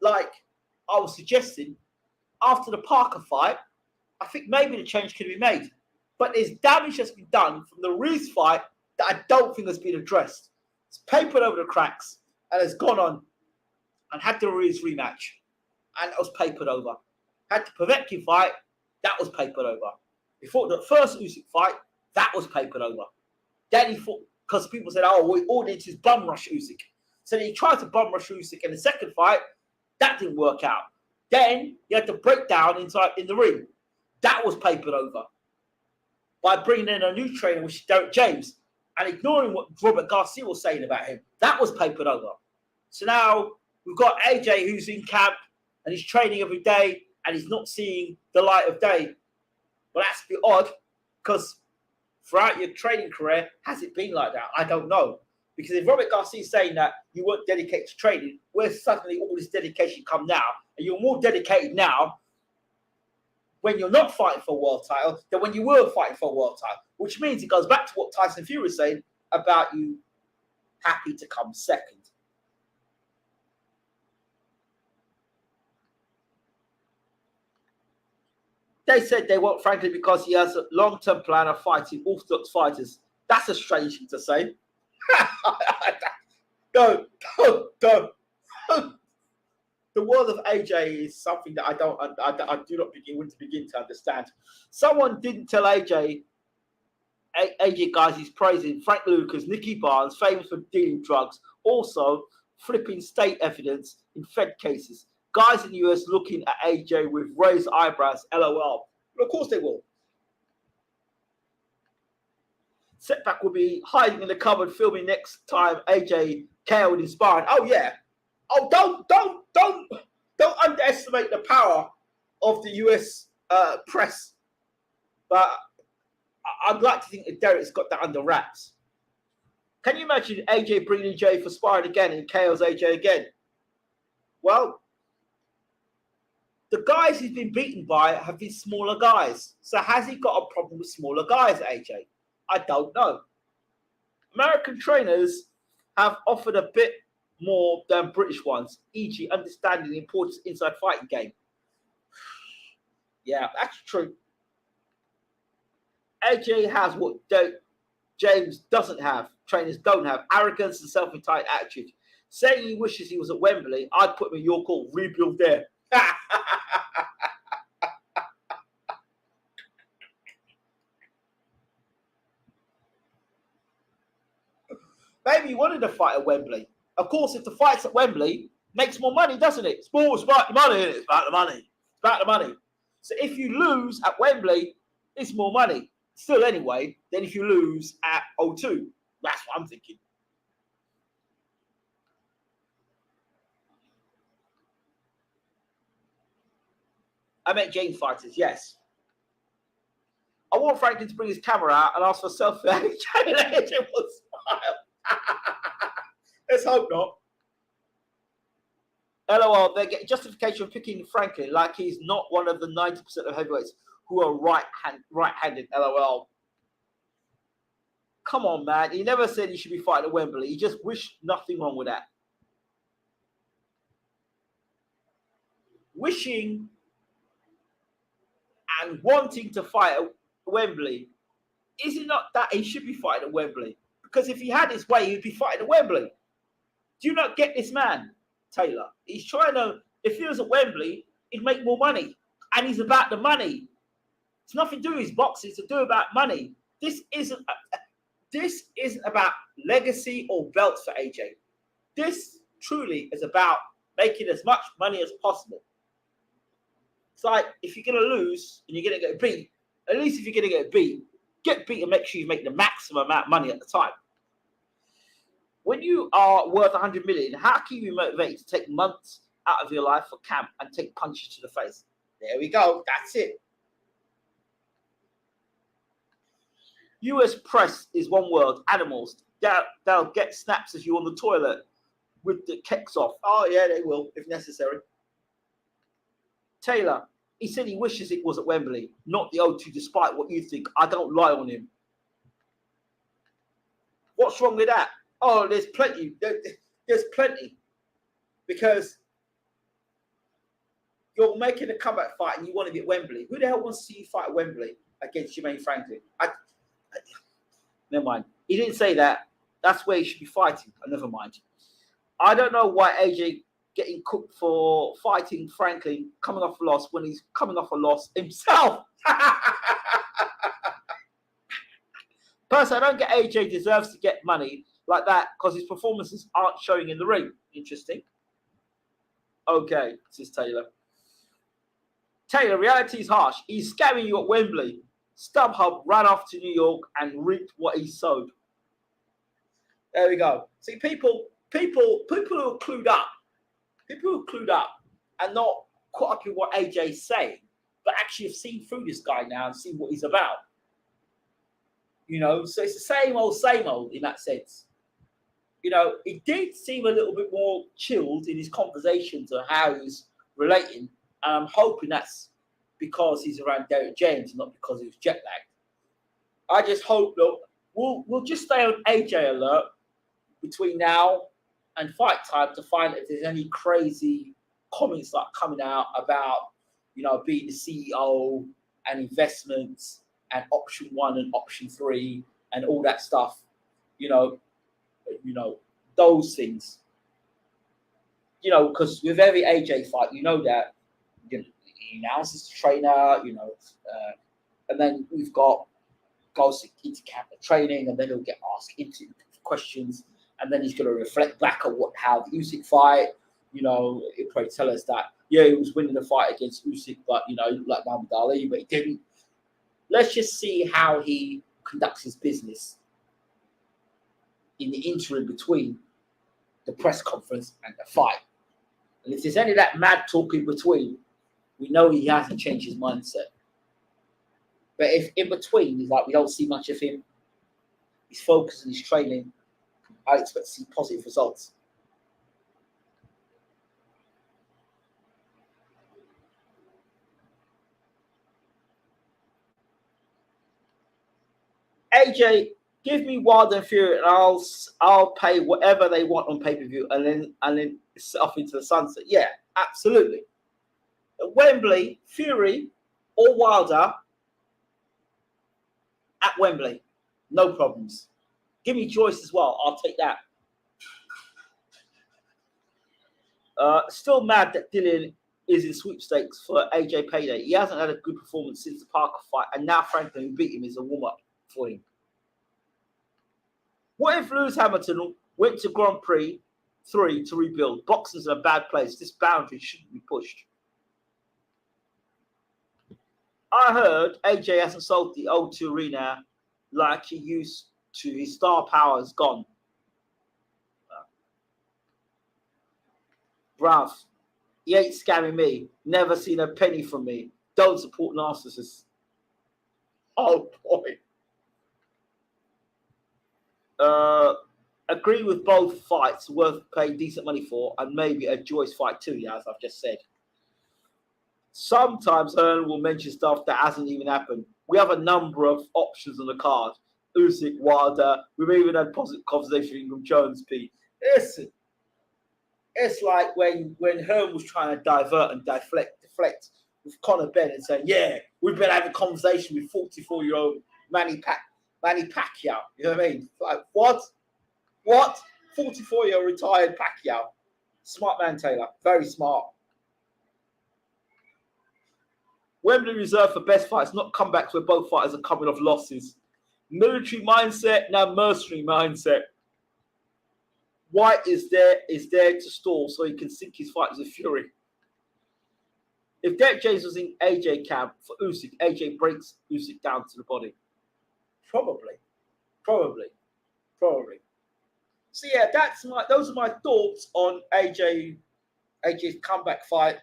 like I was suggesting, after the Parker fight, I think maybe the change could be made. But there's damage that's been done from the Ruiz fight that I don't think has been addressed. It's papered over the cracks and has gone on and had the Ruiz rematch. And it was papered over. Had the Povetkin fight, that was papered over. He fought the first Usyk fight, that was papered over. Then he fought, because people said, oh, we all need to bum rush Usyk. So he tried to bum rush Usyk in the second fight, that didn't work out. Then he had to break down inside in the ring. That was papered over. By bringing in a new trainer, which is Derrick James, and ignoring what Robert Garcia was saying about him. That was papered over. So now we've got AJ who's in camp and he's training every day and he's not seeing the light of day. Well, that's a bit odd because throughout your training career, has it been like that? I don't know. Because if Robert Garcia is saying that you weren't dedicated to training, where's suddenly all this dedication come now? And you're more dedicated now when you're not fighting for a world title than when you were fighting for a world title, which means it goes back to what Tyson Fury was saying about you happy to come second. They said they want Franklin because he has a long-term plan of fighting orthodox fighters. That's a strange thing to say. No. The world of AJ is something that I do not begin to understand. Someone didn't tell AJ guys he's praising Frank Lucas, Nicky Barnes, famous for dealing drugs, also flipping state evidence in Fed cases. Guys in the US looking at AJ with raised eyebrows, LOL. Well, of course they will. Setback will be hiding in the cupboard filming next time AJ KO'd in sparring. Oh yeah. Oh, don't underestimate the power of the US press. But I'd like to think that Derrick's got that under wraps. Can you imagine AJ bringing in Jay for sparring again and KO's AJ again? Well, the guys he's been beaten by have been smaller guys. So has he got a problem with smaller guys, AJ? I don't know. American trainers have offered a bit more than British ones, e.g. understanding the importance of inside fighting game. Yeah, that's true. AJ has what James doesn't have, trainers don't have, arrogance and self-entitled attitude. Saying he wishes he was at Wembley, I'd put him in your call, rebuild there. Maybe he wanted to fight at Wembley. Of course, if the fight's at Wembley, makes more money, doesn't it? Sports about the money, it's about the money. It's about the money. So if you lose at Wembley, it's more money. Still anyway, than if you lose at O2. That's what I'm thinking. I meant James fighters, yes. I want Franklin to bring his camera out and ask for a selfie. AJ will smile. Let's hope not. LOL, they get justification for picking Franklin like he's not one of the 90% of heavyweights who are right-handed. LOL. Come on, man. He never said he should be fighting at Wembley. He just wished nothing wrong with that. Wishing and wanting to fight at Wembley, is it not that he should be fighting at Wembley? Because if he had his way, he'd be fighting at Wembley. Do you not get this man, Taylor? He's trying to, if he was at Wembley, he'd make more money. And he's about the money. It's nothing to do with his boxing, it's to do about money. This isn't about legacy or belts for AJ. This truly is about making as much money as possible. It's like, if you're going to lose and you're going to get beat, at least if you're going to get beat and make sure you make the maximum amount of money at the time. When you are worth 100 million, how can you be motivated to take months out of your life for camp and take punches to the face? There we go. That's it. US press is one word, animals. They'll get snaps of you on the toilet with the kecks off. Oh, yeah, they will, if necessary. Taylor, he said he wishes it was at Wembley, not the O2, despite what you think. I don't lie on him. What's wrong with that? Oh, there's plenty. There's plenty. Because you're making a comeback fight and you want to be at Wembley. Who the hell wants to see you fight at Wembley against Jermaine Franklin? Never mind. He didn't say that. That's where he should be fighting. Never mind. I don't know why AJ getting cooked for fighting Franklin coming off a loss when he's coming off a loss himself. Personally, I don't get AJ deserves to get money like that because his performances aren't showing in the ring. Interesting. Okay, this is Taylor. Taylor, reality is harsh. He's scamming you at Wembley. StubHub ran off to New York and reaped what he sowed. There we go. See, people who are clued up, and not caught up in what AJ's saying, but actually have seen through this guy now and seen what he's about. You know, so it's the same old in that sense. You know, it did seem a little bit more chilled in his conversations on how he's relating. And I'm hoping that's because he's around Derrick James, not because he was jet lagged. I just hope that we'll just stay on AJ alert between now and fight time to find if there's any crazy comments like coming out about, you know, being the CEO and investments and option 1 and option 3 and all that stuff. You know, those things. You know, because with every AJ fight, you know that, you know, he announces the trainer, you know, and then we've got goes into camp and training, and then he'll get asked into questions, and then he's going to reflect back on how the Usyk fight. You know, he'll probably tell us that, yeah, he was winning the fight against Usyk, but, you know, he looked like Muhammad Ali, but he didn't. Let's just see how he conducts his business in the interim between the press conference and the fight. And if there's any of that mad talk in between, we know he hasn't changed his mindset. But if in between, he's like, we don't see much of him, he's focused on his training, I expect to see positive results. AJ, give me Wilder and Fury, and I'll pay whatever they want on pay-per-view, and then set off into the sunset. Yeah, absolutely. At Wembley, Fury or Wilder at Wembley, no problems. Give me Joyce as well. I'll take that. Still mad that Dillian is in sweepstakes for AJ payday. He hasn't had a good performance since the Parker fight, and now Franklin, who beat him, is a warm-up for him. What if Lewis Hamilton went to Grand Prix 3 to rebuild? Boxing's in a bad place. This boundary shouldn't be pushed. I heard AJ hasn't sold the O2 Arena like he used to. His star power is gone. Bruv, he ain't scamming me. Never seen a penny from me. Don't support narcissists. Oh boy. Agree with both fights, worth paying decent money for, and maybe a Joyce fight too, yeah, as I've just said. Sometimes Hearn will mention stuff that hasn't even happened. We have a number of options on the card. Usyk, Wilder. We've even had positive conversation with Jones, Pete. Listen, it's like when Hearn was trying to divert and deflect with Conor Benn and saying, yeah, we've been having a conversation with 44-year-old Manny Pacquiao. You know what I mean? Like, what? What? 44-year-old retired Pacquiao. Smart man, Taylor. Very smart. Wembley reserved for best fights, not comebacks where both fighters are coming off losses. Military mindset, now mercenary mindset. White is there to stall so he can sink his fighters with fury. If Derrick James was in AJ camp for Usyk, AJ breaks Usyk down to the body. Probably. So yeah, those are my thoughts on AJ's comeback fight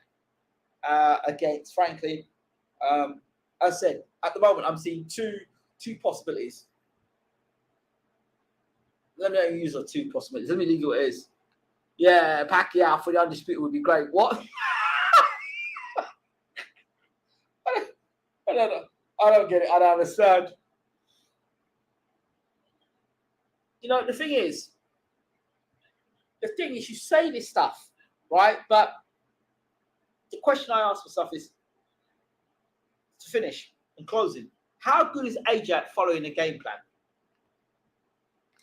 against Franklin. As I said, at the moment I'm seeing two possibilities. Let me not use the two possibilities. Let me leave you what it is. Yeah, Pacquiao for the undisputed would be great. What? I don't know. I don't get it. I don't understand. You know, the thing is, you say this stuff, right? But the question I ask myself is, to finish and closing, how good is AJ at following the game plan?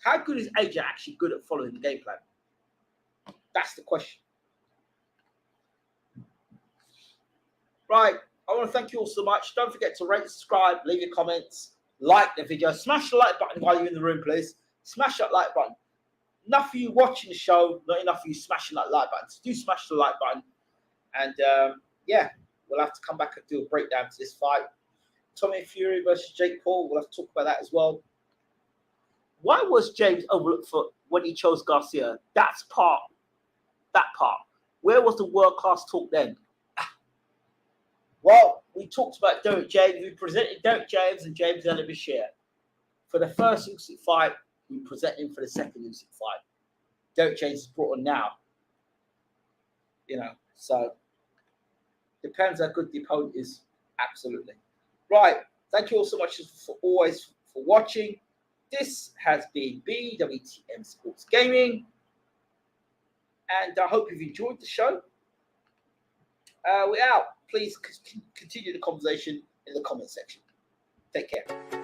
How good is AJ actually good at following the game plan? That's the question. Right. I want to thank you all so much. Don't forget to rate, subscribe, leave your comments, like the video. Smash the like button while you're in the room, please. Smash that like button. Enough of you watching the show, not enough of you smashing that like button. So do smash the like button. And yeah, we'll have to come back and do a breakdown to this fight. Tommy Fury versus Jake Paul. We'll have to talk about that as well. Why was James overlooked for when he chose Garcia? That part. Where was the world-class talk then? Well, we talked about Derrick James. We presented Derrick James and James Bashir. For the first Usyk fight, we present him for the second Usyk fight. Derrick James is brought on now. You know, so depends how good the opponent is. Absolutely. Right. Thank you all so much for watching. This has been BWTM Sports Gaming. And I hope you've enjoyed the show. We're out. Please continue the conversation in the comment section. Take care.